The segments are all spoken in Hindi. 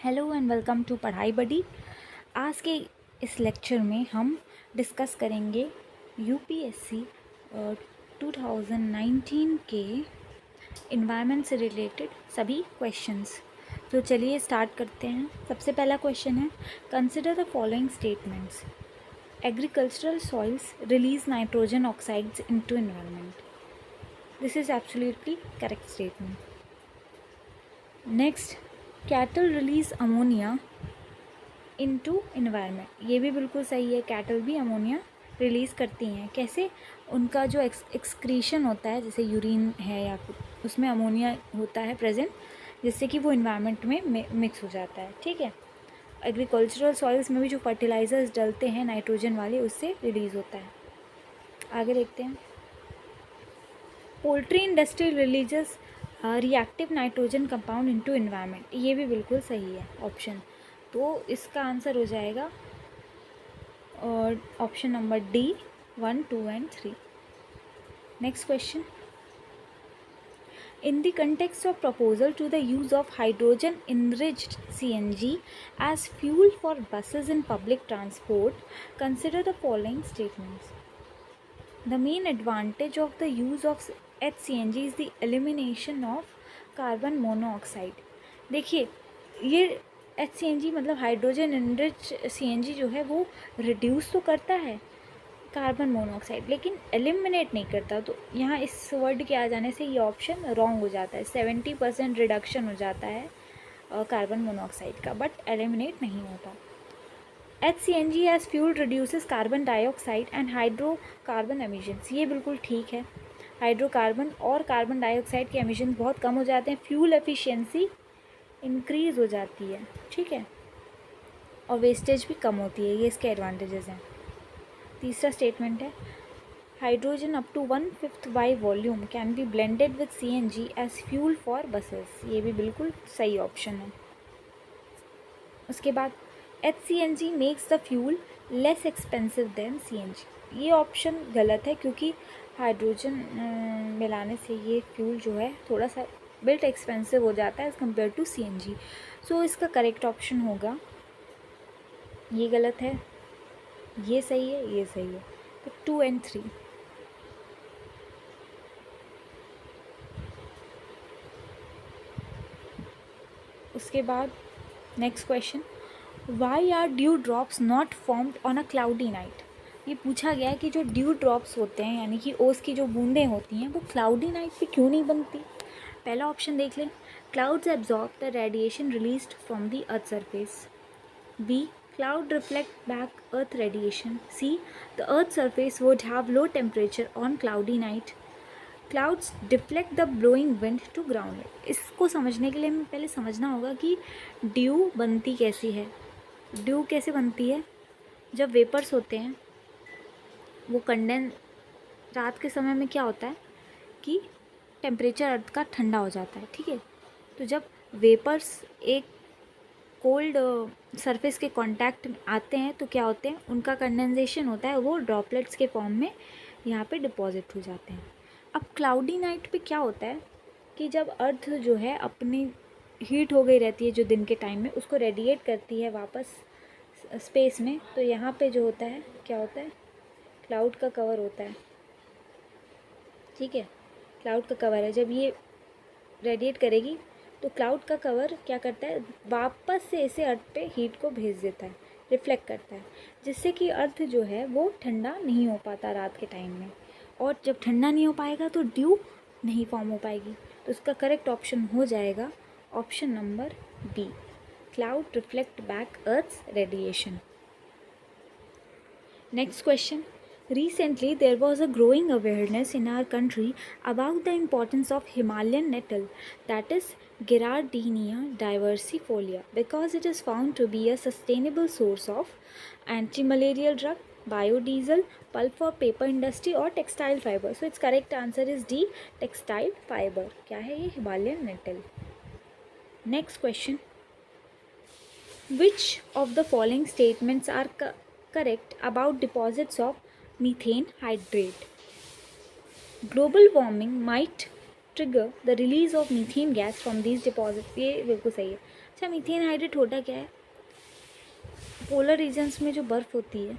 हेलो एंड वेलकम टू पढ़ाई बडी। आज के इस लेक्चर में हम डिस्कस करेंगे यूपीएससी 2019 के इन्वायरमेंट से रिलेटेड सभी क्वेश्चंस। तो चलिए स्टार्ट करते हैं। सबसे पहला क्वेश्चन है, consider the following statements. Agricultural soils release nitrogen oxides into environment. This is absolutely correct statement. Next, cattle release ammonia into environment. ये भी बिल्कुल सही है, कैटल भी अमोनिया रिलीज़ करती हैं। कैसे? उनका जो एक्सक्रीशन होता है, जैसे यूरिन है या उसमें अमोनिया होता है प्रेजेंट, जिससे कि वो इन्वायरमेंट में मिक्स हो जाता है। ठीक है। एग्रीकल्चरल सॉइल्स में भी जो फर्टिलाइजर्स डलते हैं नाइट्रोजन वाले, उससे रिलीज़ होता है। आगे देखते हैं। Poultry industry releases reactive nitrogen compound into environment. ये भी बिल्कुल सही है ऑप्शन। तो इसका आंसर हो जाएगा और option number D 1, 2 and 3। Next question, in the context of proposal to the use of hydrogen enriched CNG as fuel for buses in public transport, consider the following statements. The main advantage of the use of HCNG is the elimination of carbon monoxide. देखिए, ये HCNG मतलब हाइड्रोजन एनरिच CNG जो है वो रिड्यूस तो करता है कार्बन मोनोऑक्साइड, लेकिन एलिमिनेट नहीं करता। तो यहाँ इस वर्ड के आ जाने से ये ऑप्शन रॉन्ग हो जाता है। 70% रिडक्शन हो जाता है कार्बन मोनोऑक्साइड का, बट एलिमिनेट नहीं होता। HCNG as fuel reduces carbon dioxide and hydrocarbon emissions. ये बिल्कुल ठीक है। हाइड्रोकार्बन और कार्बन डाइऑक्साइड के एमिशन बहुत कम हो जाते हैं, फ्यूल एफिशिएंसी इंक्रीज हो जाती है। ठीक है, और वेस्टेज भी कम होती है। ये इसके एडवांटेजेस हैं। तीसरा स्टेटमेंट है, hydrogen up to 1/5 by volume can be blended with CNG as fuel for buses. ये भी बिल्कुल सही ऑप्शन है। उसके बाद HCNG makes the fuel less expensive than CNG। ये ऑप्शन गलत है, क्योंकि हाइड्रोजन मिलाने से ये फ्यूल जो है थोड़ा सा बिल्ट एक्सपेंसिव हो जाता है एज़ कम्पेयर टू CNG। सो इसका करेक्ट ऑप्शन होगा, ये गलत है, ये सही है, ये सही है। तो 2 एंड 3। उसके बाद next question, why are dew drops not formed on a cloudy night. ये पूछा गया है कि जो ड्यू ड्रॉप्स होते हैं, यानी कि ओस की जो बूंदें होती हैं, वो क्लाउडी नाइट पे क्यों नहीं बनती। पहला ऑप्शन देख लें, clouds absorb the radiation released from the earth surface. B, cloud reflect back earth radiation. C, the earth surface would have low temperature on cloudy night. Clouds deflect the blowing wind to ground. इसको समझने के लिए हमें पहले समझना होगा कि ड्यू बनती कैसी है। ड्यू कैसे बनती है? जब वेपर्स होते हैं वो कंडेंस, रात के समय में क्या होता है कि टेम्परेचर अर्थ का ठंडा हो जाता है। ठीक है, तो जब वेपर्स एक कोल्ड सरफेस के कांटेक्ट में आते हैं तो क्या होते हैं, उनका कंडेंसेशन होता है, वो ड्रॉपलेट्स के फॉर्म में यहाँ पे डिपॉजिट हो जाते हैं। अब क्लाउडी नाइट पे क्या होता है कि जब अर्थ जो है अपनी हीट हो गई रहती है जो दिन के टाइम में, उसको रेडिएट करती है वापस स्पेस में, तो यहाँ पे जो होता है क्या होता है, क्लाउड का कवर होता है। ठीक है, क्लाउड का कवर है। जब ये रेडिएट करेगी तो क्लाउड का कवर क्या करता है, वापस से इसे अर्थ पे हीट को भेज देता है, रिफ्लेक्ट करता है, जिससे कि अर्थ जो है वो ठंडा नहीं हो पाता रात के टाइम में। और जब ठंडा नहीं हो पाएगा तो ड्यू नहीं फॉर्म हो पाएगी। तो इसका करेक्ट ऑप्शन हो जाएगा option number B, cloud reflect back earth's radiation. Next question, recently there was a growing awareness in our country about the importance of Himalayan nettle, that is Girardinia diversifolia, because it is found to be a sustainable source of anti-malarial drug, biodiesel, pulp for paper industry or textile fiber. So its correct answer is D, textile fiber. क्या है ये Himalayan nettle? Next question, which of the following statements are correct about deposits of methane hydrate? Global warming might trigger the release of methane gas from these deposits. ये बिल्कुल सही है. अच्छा, मीथेन हाइड्रेट होता क्या है? पोलर रीजन्स में जो बर्फ़ होती है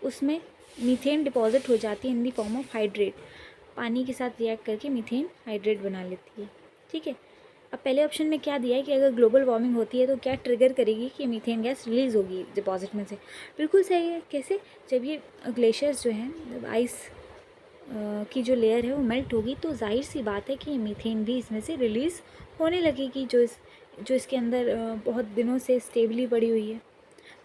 उसमें मीथेन डिपॉजिट हो जाती है इन दी फॉर्म ऑफ हाइड्रेट. पानी के साथ रिएक्ट करके मीथेन हाइड्रेट बना लेती है. ठीक है. अब पहले ऑप्शन में क्या दिया है कि अगर ग्लोबल वार्मिंग होती है तो क्या ट्रिगर करेगी कि मीथेन गैस रिलीज़ होगी डिपॉजिट में से. बिल्कुल सही है. कैसे? जब ये ग्लेशियर्स जो हैं, जब आइस की जो लेयर है वो मेल्ट होगी तो जाहिर सी बात है कि ये मीथेन भी इसमें से रिलीज़ होने लगेगी जो इसके अंदर बहुत दिनों से स्टेबली पड़ी हुई है.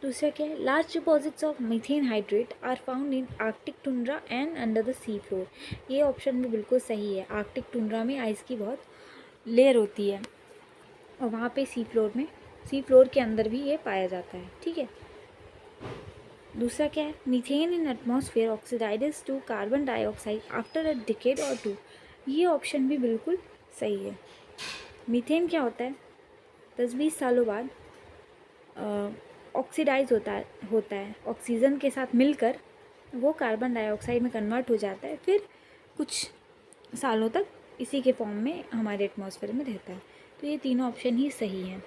दूसरा क्या है? Large deposits of methane hydrate are found in Arctic tundra and under the sea floor. ये ऑप्शन भी बिल्कुल सही है. आर्कटिक टुंड्रा में आइस की बहुत लेयर होती है और वहाँ पे सी फ्लोर के अंदर भी ये पाया जाता है. ठीक है. दूसरा क्या है? Methane in atmosphere oxidizes to carbon dioxide after a decade और 2. ये ऑप्शन भी बिल्कुल सही है. मीथेन क्या होता है? 10-20 सालों बाद ऑक्सीडाइज होता है ऑक्सीजन के साथ मिलकर वो कार्बन डाइऑक्साइड में कन्वर्ट हो जाता है, फिर कुछ सालों तक इसी के फॉर्म में हमारे एटमॉस्फेयर में रहता है. तो ये तीनों ऑप्शन ही सही हैं.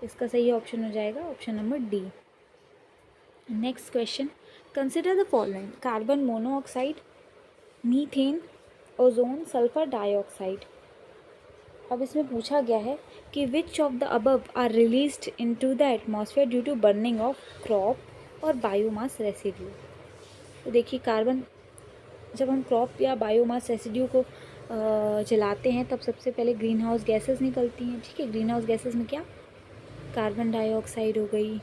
इसका सही ऑप्शन हो जाएगा option number D. Next question, consider the following: carbon monoxide, methane, ozone, sulphur dioxide. अब इसमें पूछा गया है कि which of the above are released into the atmosphere due to burning of crop और बायोमास रेसिड्यू. तो देखिए, कार्बन, जब हम क्रॉप या बायोमास रेसिड्यू को जलाते हैं तब सबसे पहले ग्रीन हाउस गैसेस निकलती हैं. ठीक है. ग्रीन हाउस गैसेस में क्या? कार्बन डाइऑक्साइड हो गई,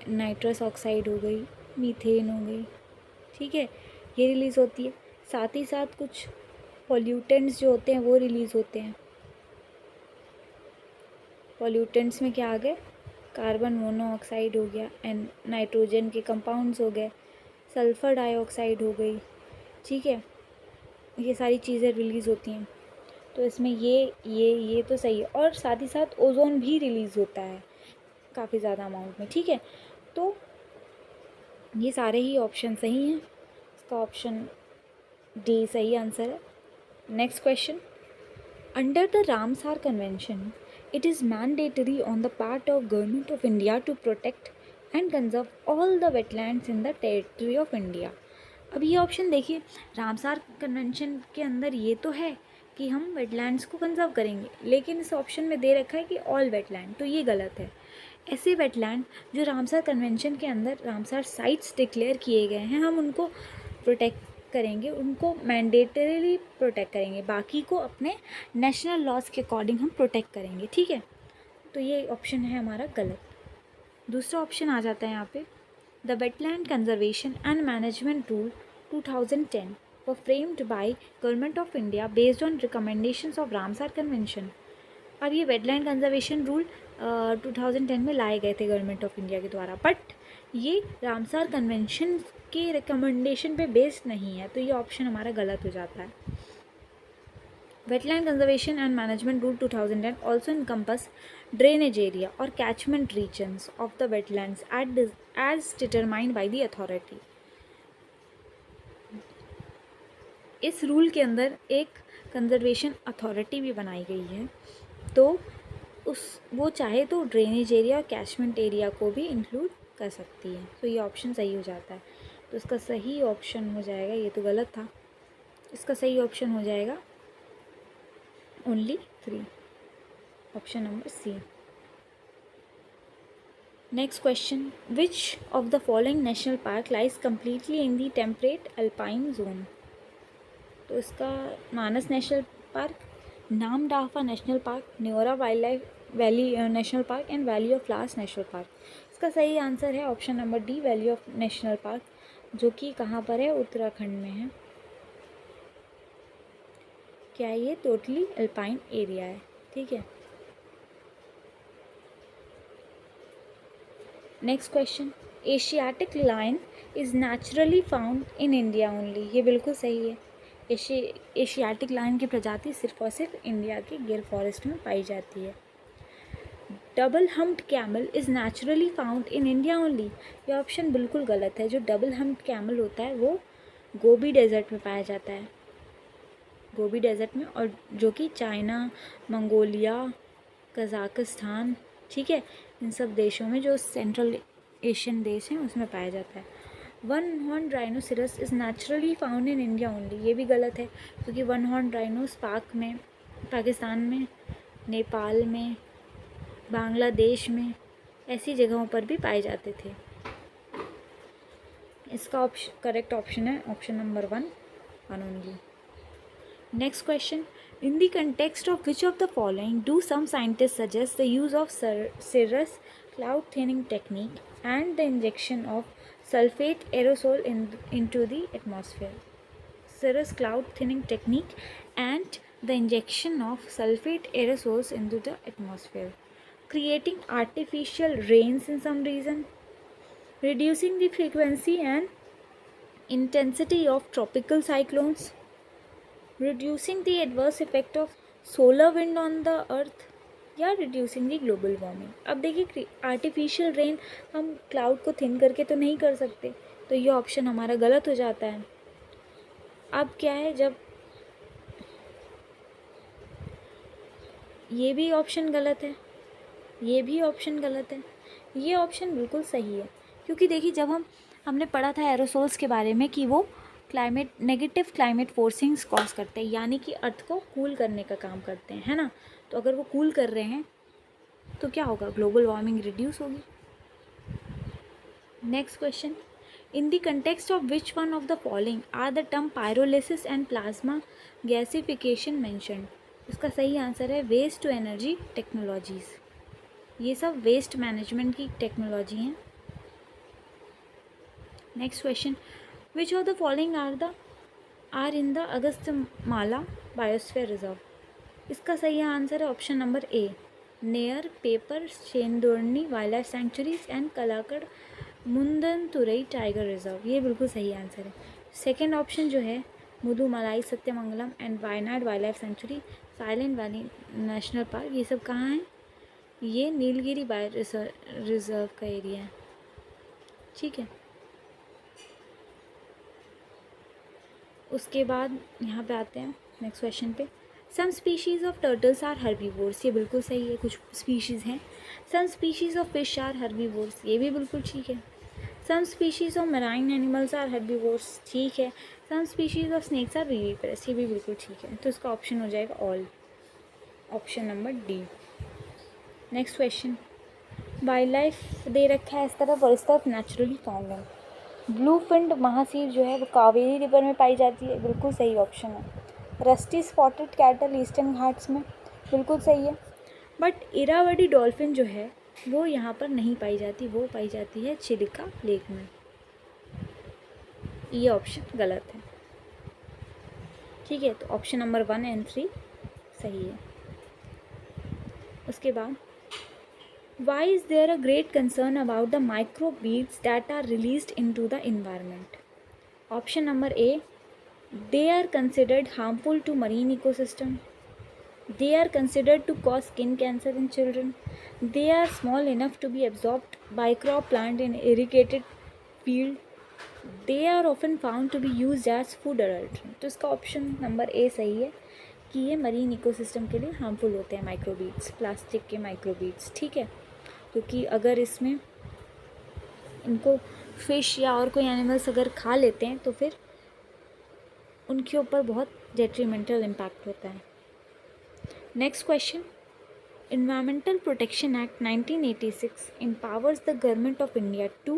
नाइट्रस ऑक्साइड हो गई, मीथेन हो गई. ठीक है. ये रिलीज़ होती है. साथ ही साथ कुछ पॉल्यूटेंट्स जो होते हैं वो रिलीज़ होते हैं. पॉल्यूटेंट्स में क्या आ गए? कार्बन मोनोऑक्साइड हो गया एंड नाइट्रोजन के कंपाउंड्स हो गए, सल्फ़र डाइऑक्साइड हो गई. ठीक है. ये सारी चीज़ें रिलीज़ होती हैं. तो इसमें ये तो सही है. और साथ ही साथ ओजोन भी रिलीज़ होता है काफ़ी ज़्यादा अमाउंट में. ठीक है. तो ये सारे ही ऑप्शन सही हैं. इसका ऑप्शन डी सही आंसर है. Next question, under the Ramsar convention it is mandatory on the part of Government of India to protect and conserve all the wetlands in the territory of India. अब ये ऑप्शन देखिए, रामसार कन्वेंशन के अंदर ये तो है कि हम वेटलैंड्स को कंजर्व करेंगे, लेकिन इस ऑप्शन में दे रखा है कि ऑल वेटलैंड. तो ये गलत है. ऐसे वेटलैंड जो रामसार कन्वेंशन के अंदर रामसार साइट्स डिक्लेयर किए गए हैं, हम उनको प्रोटेक्ट करेंगे, उनको मैंडेटरीली प्रोटेक्ट करेंगे. बाकी को अपने नेशनल लॉज के अकॉर्डिंग हम प्रोटेक्ट करेंगे. ठीक है. तो ये ऑप्शन है हमारा गलत. दूसरा ऑप्शन आ जाता है यहाँ पे, the wetland conservation and management rule 2010 were framed by government of India based on recommendations of Ramsar convention. अब ये वेटलैंड कंजर्वेशन रूल 2010 में लाए गए थे गवर्नमेंट ऑफ इंडिया के द्वारा, बट ये रामसार कन्वेंशन के रिकमेंडेशन पे बेस्ड नहीं है. तो ये ऑप्शन हमारा गलत हो जाता है. Wetland conservation and management rule 2010 also encompass drainage area और catchment regions of the wetlands as determined by the authority. इस रूल के अंदर एक कंजर्वेशन अथॉरिटी भी बनाई गई है, तो वो चाहे तो ड्रेनेज एरिया और कैचमेंट एरिया को भी इंक्लूड कर सकती है. तो ये ऑप्शन सही हो जाता है. तो इसका सही ऑप्शन हो जाएगा, ये तो गलत था, इसका सही ऑप्शन हो जाएगा only 3, option number C. Next question, which of the following national park lies completely in the temperate alpine zone. तो इसका Manas national park, Namdapha national park, Neora wild life valley national park and valley of flowers national park. इसका सही आंसर है option number D, valley of national park, जो कि कहाँ पर है? उत्तराखंड में है. क्या ये टोटली अल्पाइन एरिया है. ठीक है. Next question, Asiatic lion is naturally found in India only. ये बिल्कुल सही है. एशियाटिक लायन की प्रजाति सिर्फ और सिर्फ इंडिया के गिर फॉरेस्ट में पाई जाती है. Double humped camel is naturally found in India only. ये ऑप्शन बिल्कुल गलत है. जो डबल हम्प्ड कैमल होता है वो गोबी डेजर्ट में पाया जाता है. गोबी डेजर्ट में, और जो कि चाइना, मंगोलिया, कज़ाकिस्तान, ठीक है, इन सब देशों में, जो सेंट्रल एशियन देश हैं उसमें पाया जाता है। One horn rhinoceros is naturally found in India only, ये भी गलत है, क्योंकि वन हॉर्न राइनोस पाकिस्तान में, नेपाल में, बांग्लादेश में, ऐसी जगहों पर भी पाए जाते थे। इसका करेक्ट ऑप्शन है option number 1 only. Next question, in the context of which of the following do some scientist suggest the use of cirrus cloud thinning technique and the injection of sulfate aerosol into the atmosphere. Cirrus cloud thinning technique and the injection of sulfate aerosols into the atmosphere, creating artificial rains in some region, reducing the frequency and intensity of tropical cyclones, reducing the adverse effect of solar wind on the earth, या रिड्यूसिंग दी ग्लोबल वार्मिंग। अब देखिए, आर्टिफिशियल रेन हम क्लाउड को थिन करके तो नहीं कर सकते, तो ये ऑप्शन हमारा गलत हो जाता है। अब क्या है, जब ये भी ऑप्शन गलत है, ये भी ऑप्शन गलत है, ये ऑप्शन बिल्कुल सही है, क्योंकि देखिए जब हमने पढ़ा था एरोसोल्स के बारे में कि वो नेगेटिव क्लाइमेट फोर्सिंग्स कॉज करते हैं, यानी कि अर्थ को कूल करने का काम करते हैं, है ना। तो अगर वो कूल कर रहे हैं तो क्या होगा, ग्लोबल वार्मिंग रिड्यूस होगी। Next question, in the context of which one of the following are the term pyrolysis and plasma gasification mentioned. इसका सही आंसर है वेस्ट टू एनर्जी टेक्नोलॉजीज़। ये सब वेस्ट मैनेजमेंट की टेक्नोलॉजी हैं। Next question, which of the following are in the Agasthyamala biosphere reserve. इसका सही आंसर है option number A, Neyyar, Peppara, Shendurney wild life sanctuaries and Kalakad Mundanthurai tiger reserve. ये बिल्कुल सही आंसर है। सेकेंड ऑप्शन जो है, Mudumalai, Sathyamangalam and Wayanad wild life sanctuary, silent valley national park, ये सब कहाँ हैं, ये नीलगिरी बायो रिजर्व का एरिया है, ठीक है। उसके बाद यहाँ पे आते हैं नेक्स्ट क्वेश्चन पे, some species of turtles are herbivores, ये बिल्कुल सही है, कुछ स्पीशीज़ हैं। Some species of fish are herbivores, ये भी बिल्कुल ठीक है। Some species of marine animals are herbivores, ठीक है। Some species of snakes are viviparous, ये भी बिल्कुल ठीक है। तो इसका ऑप्शन हो जाएगा all, option number D. Next question, wild life दे रखा है इस तरफ और इस तरफ नेचुरली फाउंड है। ब्लू फिंड महासीर जो है वो कावेरी रिवर में पाई जाती है, बिल्कुल सही ऑप्शन है। Rusty spotted cattle eastern Ghats में, बिल्कुल सही है। बट इरावदी डॉल्फिन जो है वो यहाँ पर नहीं पाई जाती, वो पाई जाती है चिलिका लेक में। ये ऑप्शन गलत है, ठीक है। तो ऑप्शन नंबर 1 एंड 3 सही है। उसके बाद, why is there a great concern about the microbeads that are released into the environment? Option number A, they are considered harmful to marine ecosystem. They are considered to cause skin cancer in children. They are small enough to be absorbed by crop plant in irrigated field. They are often found to be used as food adulterant. तो इसका ऑप्शन नंबर ए सही है कि ये मरीन इकोसिस्टम के लिए हार्मफुल होते हैं माइक्रोबीड्स, प्लास्टिक के माइक्रोबीड्स, ठीक है। क्योंकि अगर इसमें इनको फिश या और कोई एनिमल्स अगर खा लेते हैं तो फिर उनके ऊपर बहुत डेट्रीमेंटल इम्पैक्ट होता है। Next question, environmental protection act 1986 empowers the government of India to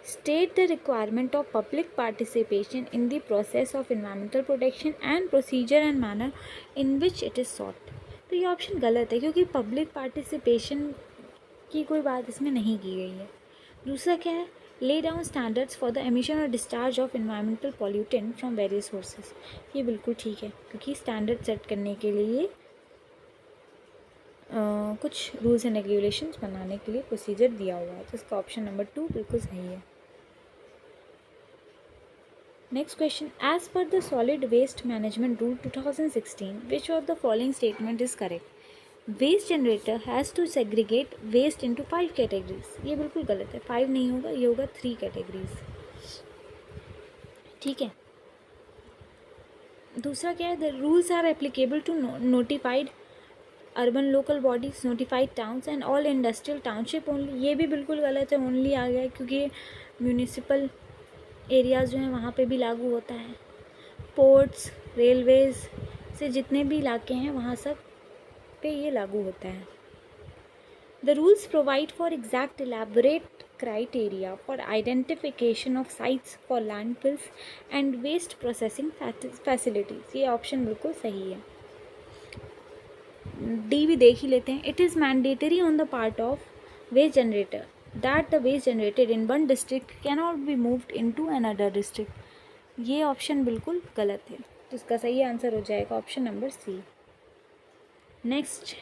state the requirement of public participation in the process of environmental protection and procedure and manner in which it is sought। तो ये ऑप्शन गलत है, क्योंकि पब्लिक पार्टिसिपेशन की कोई बात इसमें नहीं की गई है। दूसरा क्या है, lay down standards for the emission और discharge of environmental pollutant from various sources, ये बिल्कुल ठीक है, क्योंकि स्टैंडर्ड सेट करने के लिए कुछ रूल्स एंड रेगुलेशंस बनाने के लिए प्रोसीजर दिया हुआ है। तो इसका ऑप्शन नंबर 2 बिल्कुल सही है। Next question, as per the solid waste management rule 2016 which of the following statement is correct? Waste generator has to segregate waste into 5 categories, ये बिल्कुल गलत है, 5 नहीं होगा, ये होगा 3 कैटेगरीज, ठीक है। दूसरा क्या है, the rules are applicable to notified urban local bodies, notified towns and all industrial township only. ये भी बिल्कुल गलत है, ओनली आ गया है क्योंकि म्यूनिसिपल एरियाज़ जो हैं वहाँ पे भी लागू होता है। पोर्ट्स, रेलवेज़ से जितने भी इलाके हैं वहाँ सब पे ये लागू होता है। The rules provide for exact elaborate criteria for identification of sites for landfills and waste processing facilities। ये ऑप्शन बिल्कुल सही है। डी भी देख ही लेते हैं। It is mandatory on the part of waste generator that the waste generated in one district cannot be moved into another district। ये ऑप्शन बिल्कुल गलत है, तो इसका सही आंसर हो जाएगा option number C. Next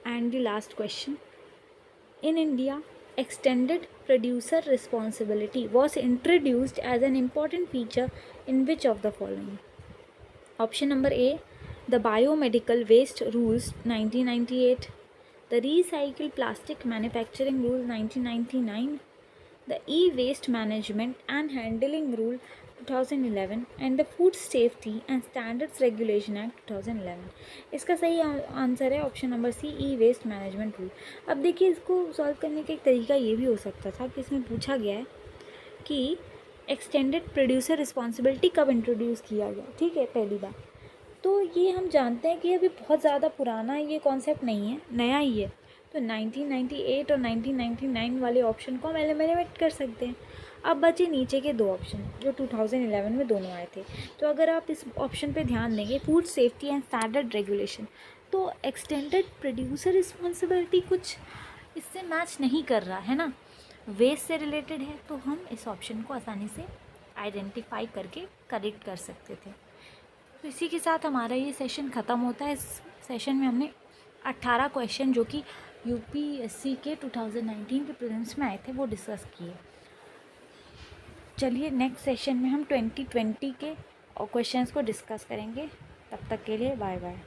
and the last question. In India, extended producer responsibility was introduced as an important feature in which of the following? Option number A, the Biomedical Waste Rules 1998, the Recycled Plastic Manufacturing Rule 1999, the E-Waste Management and Handling Rule 2011 and the Food Safety and Standards Regulation Act 2011। इसका सही आंसर है ऑप्शन नंबर सी, ई वेस्ट मैनेजमेंट रूल। अब देखिए, इसको सॉल्व करने का एक तरीका ये भी हो सकता था कि इसमें पूछा गया है कि एक्सटेंडेड प्रोड्यूसर रिस्पॉन्सिबिलिटी कब इंट्रोड्यूस किया गया, ठीक है, पहली बार। तो ये हम जानते हैं कि अभी बहुत ज़्यादा पुराना ये कॉन्सेप्ट नहीं है, नया ही है। तो 1998 और 1999 वाले ऑप्शन को हम एलिमिनेट कर सकते हैं। अब बचे नीचे के दो ऑप्शन जो 2011 में दोनों आए थे। तो अगर आप इस ऑप्शन पे ध्यान देंगे, food safety and standard regulation, तो एक्सटेंडेड प्रोड्यूसर रिस्पॉन्सिबिलिटी कुछ इससे मैच नहीं कर रहा है ना, वेस्ट से रिलेटेड है, तो हम इस ऑप्शन को आसानी से आइडेंटिफाई करके करेक्ट कर सकते थे। तो इसी के साथ हमारा ये सेशन ख़त्म होता है। इस सेशन में हमने 18 क्वेश्चन जो कि यूपीएससी के 2019 के प्रीलिम्स में आए थे वो डिस्कस किए। चलिए नेक्स्ट सेशन में हम 2020 के क्वेश्चंस को डिस्कस करेंगे। तब तक के लिए बाय बाय।